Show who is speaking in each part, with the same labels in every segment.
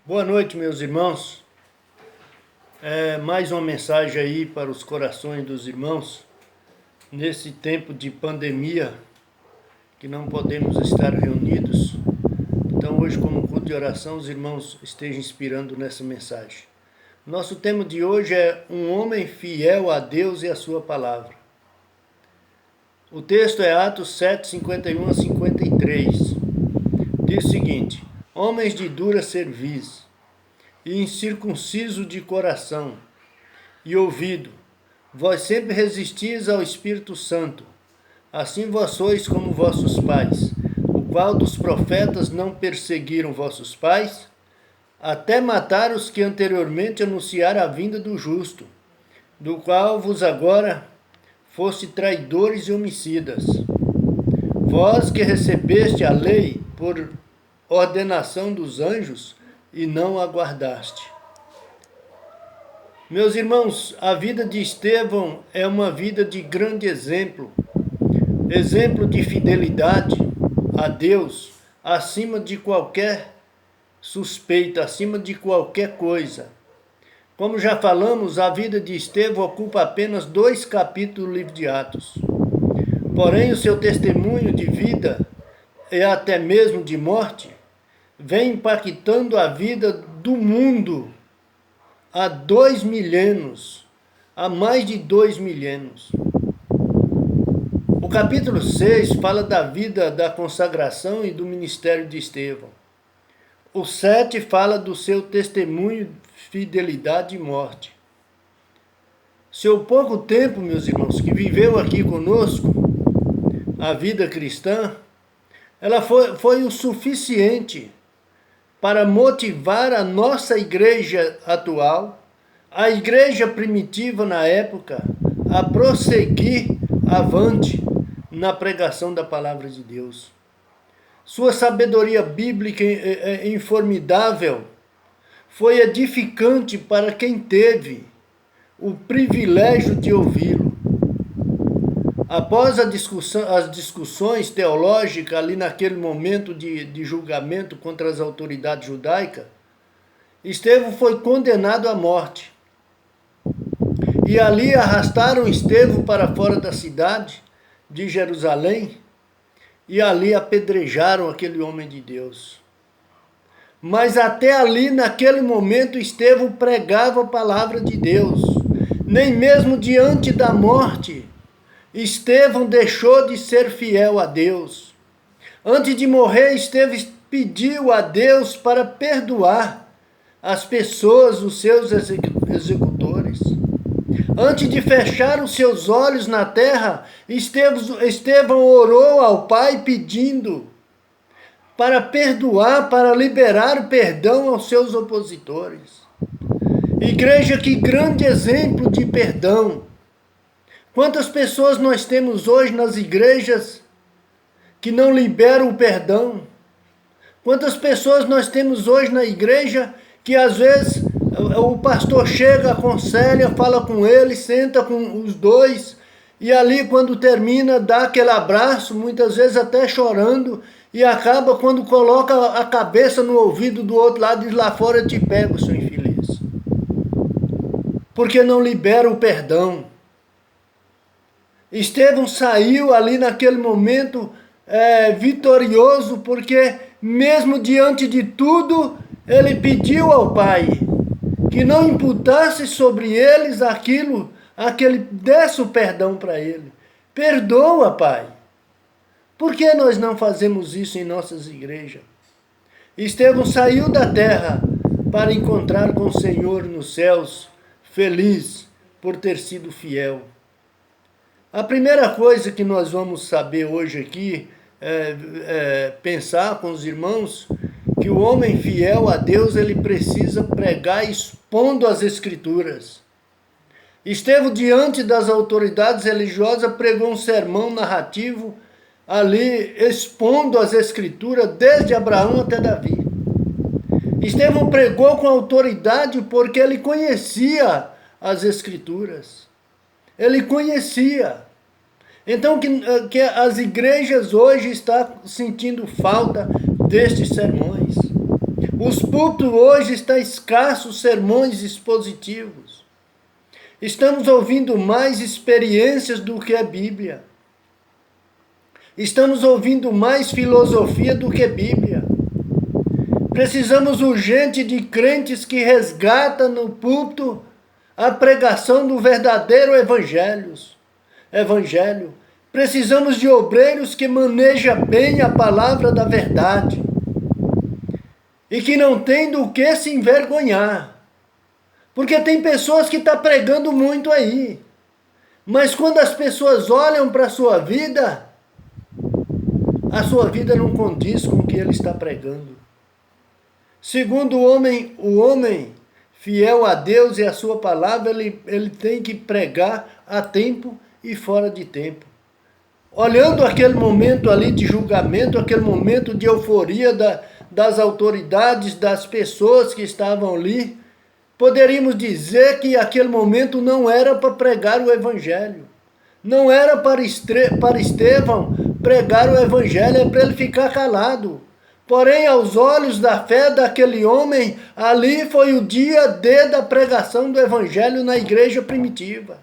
Speaker 1: Boa noite, meus irmãos. Mais uma mensagem aí para os corações dos irmãos, nesse tempo de pandemia, que não podemos estar reunidos. Então hoje, como culto de oração, os irmãos estejam inspirando nessa mensagem. Nosso tema de hoje é um homem fiel a Deus e a sua palavra. O texto é Atos 7, 51 a 53. Diz o seguinte: homens de dura cerviz, e incircunciso de coração e ouvido, vós sempre resistis ao Espírito Santo. Assim vós sois como vossos pais, o qual dos profetas não perseguiram vossos pais, até matar os que anteriormente anunciaram a vinda do justo, do qual vos agora foste traidores e homicidas. Vós que recebeste a lei por ordenação dos anjos e não aguardaste. Meus irmãos, a vida de Estevão é uma vida de grande exemplo de fidelidade a Deus, acima de qualquer suspeita, acima de qualquer coisa. Como já falamos, a vida de Estevão ocupa apenas 2 capítulos do livro de Atos. Porém, o seu testemunho de vida e até mesmo de morte vem impactando a vida do mundo há 2 milênios, há mais de 2 milênios. O capítulo 6 fala da vida da consagração e do ministério de Estevão. O 7 fala do seu testemunho, fidelidade e morte. Seu pouco tempo, meus irmãos, que viveu aqui conosco, a vida cristã, ela foi o suficiente para motivar a nossa igreja atual, a igreja primitiva na época, a prosseguir avante na pregação da palavra de Deus. Sua sabedoria bíblica informidável foi edificante para quem teve o privilégio de ouvi-lo. Após as discussões teológicas ali naquele momento de julgamento contra as autoridades judaicas, Estevão foi condenado à morte. E ali arrastaram Estevão para fora da cidade de Jerusalém e ali apedrejaram aquele homem de Deus. Mas até ali, naquele momento, Estevão pregava a palavra de Deus. Nem mesmo diante da morte, Estevão deixou de ser fiel a Deus. Antes de morrer, Estevão pediu a Deus para perdoar as pessoas, os seus executores. Antes de fechar os seus olhos na terra, Estevão orou ao Pai pedindo para perdoar, para liberar o perdão aos seus opositores. Igreja, que grande exemplo de perdão! Quantas pessoas nós temos hoje nas igrejas que não liberam o perdão? Quantas pessoas nós temos hoje na igreja que às vezes o pastor chega, aconselha, fala com ele, senta com os dois e ali quando termina dá aquele abraço, muitas vezes até chorando, e acaba quando coloca a cabeça no ouvido do outro lado e diz: lá fora eu te pego, seu infeliz. Porque não libera o perdão. Estevão saiu ali naquele momento vitorioso, porque mesmo diante de tudo, ele pediu ao Pai que não imputasse sobre eles desse o perdão para ele. Perdoa, Pai. Por que nós não fazemos isso em nossas igrejas? Estevão saiu da terra para encontrar com o Senhor nos céus, feliz por ter sido fiel. A primeira coisa que nós vamos saber hoje aqui, pensar com os irmãos, que o homem fiel a Deus, ele precisa pregar expondo as Escrituras. Estevão, diante das autoridades religiosas, pregou um sermão narrativo, ali expondo as Escrituras, desde Abraão até Davi. Estevão pregou com autoridade porque ele conhecia as Escrituras. Ele conhecia. Então que as igrejas hoje estão sentindo falta destes sermões. Os púlpitos hoje estão escassos sermões expositivos. Estamos ouvindo mais experiências do que a Bíblia. Estamos ouvindo mais filosofia do que Bíblia. Precisamos urgente de crentes que resgatam no púlpito a pregação do verdadeiro evangelho. Precisamos de obreiros que manejam bem a palavra da verdade e que não tem do que se envergonhar. Porque tem pessoas que estão pregando muito aí, mas quando as pessoas olham para a sua vida não condiz com o que ele está pregando. Segundo o homem fiel a Deus e a sua palavra, ele tem que pregar a tempo e fora de tempo. Olhando aquele momento ali de julgamento, aquele momento de euforia das autoridades, das pessoas que estavam ali, poderíamos dizer que aquele momento não era para pregar o evangelho. Não era para Estevão pregar o evangelho, é para ele ficar calado. Porém, aos olhos da fé daquele homem, ali foi o dia D da pregação do evangelho na igreja primitiva.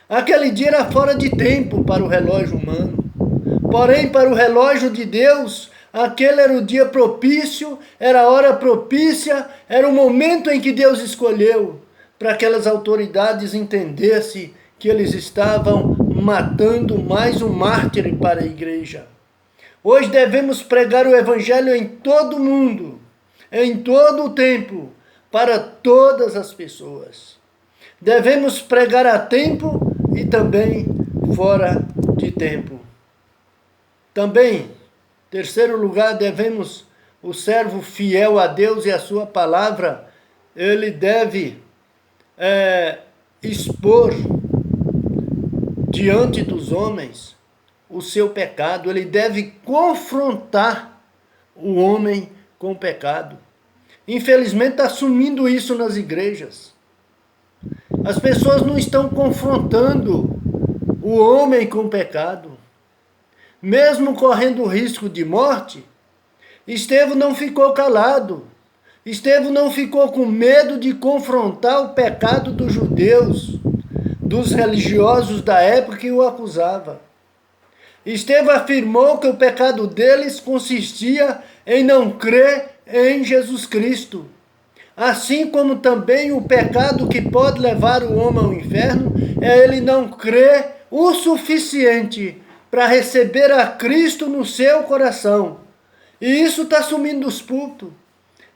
Speaker 1: Aquele dia era fora de tempo para o relógio humano. Porém, para o relógio de Deus, aquele era o dia propício, era a hora propícia, era o momento em que Deus escolheu para aquelas autoridades entendessem que eles estavam matando mais um mártir para a igreja. Hoje devemos pregar o evangelho em todo o mundo, em todo o tempo, para todas as pessoas. Devemos pregar a tempo e também fora de tempo. Também, terceiro lugar, o servo fiel a Deus e a sua palavra, ele deve expor diante dos homens o seu pecado, ele deve confrontar o homem com o pecado. Infelizmente está sumindo isso nas igrejas. As pessoas não estão confrontando o homem com o pecado. Mesmo correndo o risco de morte, Estevão não ficou calado. Estevão não ficou com medo de confrontar o pecado dos judeus, dos religiosos da época que o acusavam. Estevão afirmou que o pecado deles consistia em não crer em Jesus Cristo. Assim como também o pecado que pode levar o homem ao inferno é ele não crer o suficiente para receber a Cristo no seu coração. E isso está sumindo dos púlpitos,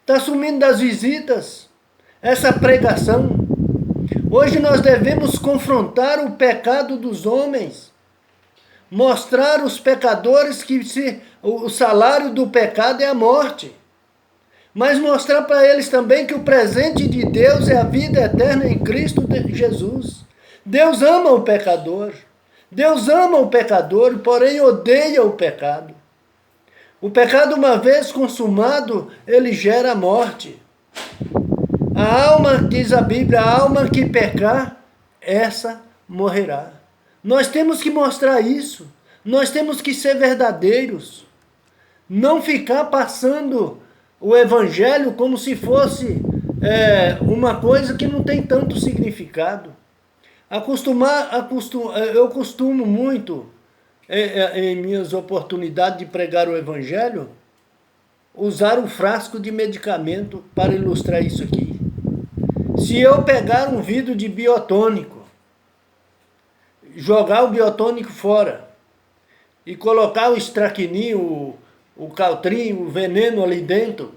Speaker 1: está sumindo das visitas, essa pregação. Hoje nós devemos confrontar o pecado dos homens, mostrar aos pecadores que o salário do pecado é a morte, mas mostrar para eles também que o presente de Deus é a vida eterna em Cristo Jesus. Deus ama o pecador, porém odeia o pecado. O pecado, uma vez consumado, ele gera morte. A alma, diz a Bíblia, a alma que pecar, essa morrerá. Nós temos que mostrar isso. Nós temos que ser verdadeiros. Não ficar passando o evangelho como se fosse uma coisa que não tem tanto significado. Eu costumo muito, em minhas oportunidades de pregar o evangelho, usar um frasco de medicamento para ilustrar isso aqui. Se eu pegar um vidro de biotônico, jogar o biotônico fora e colocar o estraquininho, o caltrim, o veneno ali dentro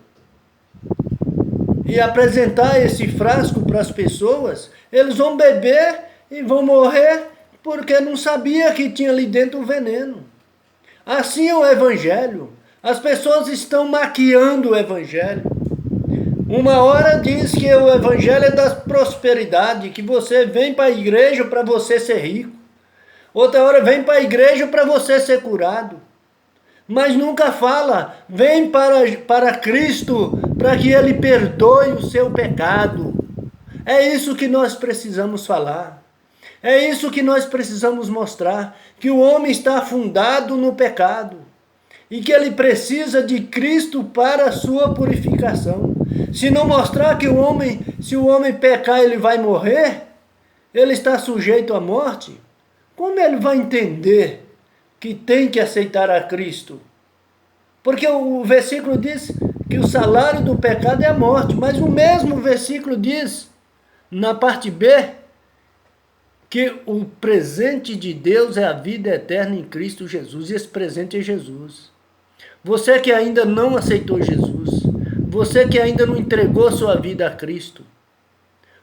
Speaker 1: e apresentar esse frasco para as pessoas, eles vão beber e vão morrer porque não sabia que tinha ali dentro o veneno. Assim é o evangelho. As pessoas estão maquiando o evangelho. Uma hora diz que o evangelho é da prosperidade, que você vem para a igreja para você ser rico. Outra hora vem para a igreja para você ser curado. Mas nunca fala, vem para Cristo para que Ele perdoe o seu pecado. É isso que nós precisamos falar. É isso que nós precisamos mostrar, que o homem está afundado no pecado. e que ele precisa de Cristo para a sua purificação. Se não mostrar que se o homem pecar, ele vai morrer, ele está sujeito à morte, como ele vai entender que tem que aceitar a Cristo? Porque o versículo diz que o salário do pecado é a morte, mas o mesmo versículo diz, na parte B, que o presente de Deus é a vida eterna em Cristo Jesus, e esse presente é Jesus. Você que ainda não aceitou Jesus, você que ainda não entregou sua vida a Cristo,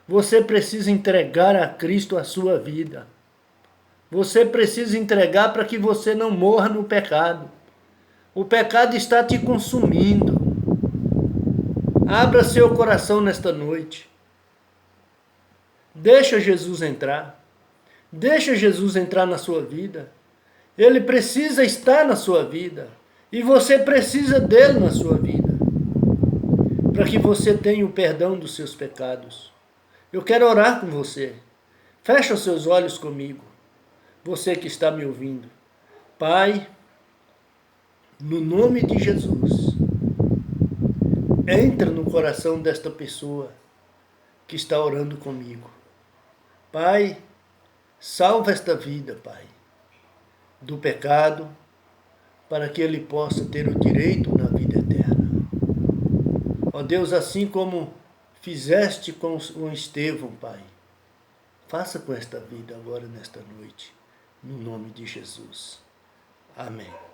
Speaker 1: você precisa entregar a Cristo a sua vida. Você precisa entregar para que você não morra no pecado. O pecado está te consumindo. Abra seu coração nesta noite. Deixa Jesus entrar. Deixa Jesus entrar na sua vida. Ele precisa estar na sua vida. E você precisa dele na sua vida. Para que você tenha o perdão dos seus pecados. Eu quero orar com você. Fecha os seus olhos comigo. Você que está me ouvindo. Pai, no nome de Jesus, entra no coração desta pessoa que está orando comigo. Pai, salva esta vida, Pai, do pecado, para que ele possa ter o direito na vida eterna. Ó Deus, assim como fizeste com Estevão, Pai, faça com esta vida agora, nesta noite, no nome de Jesus. Amém.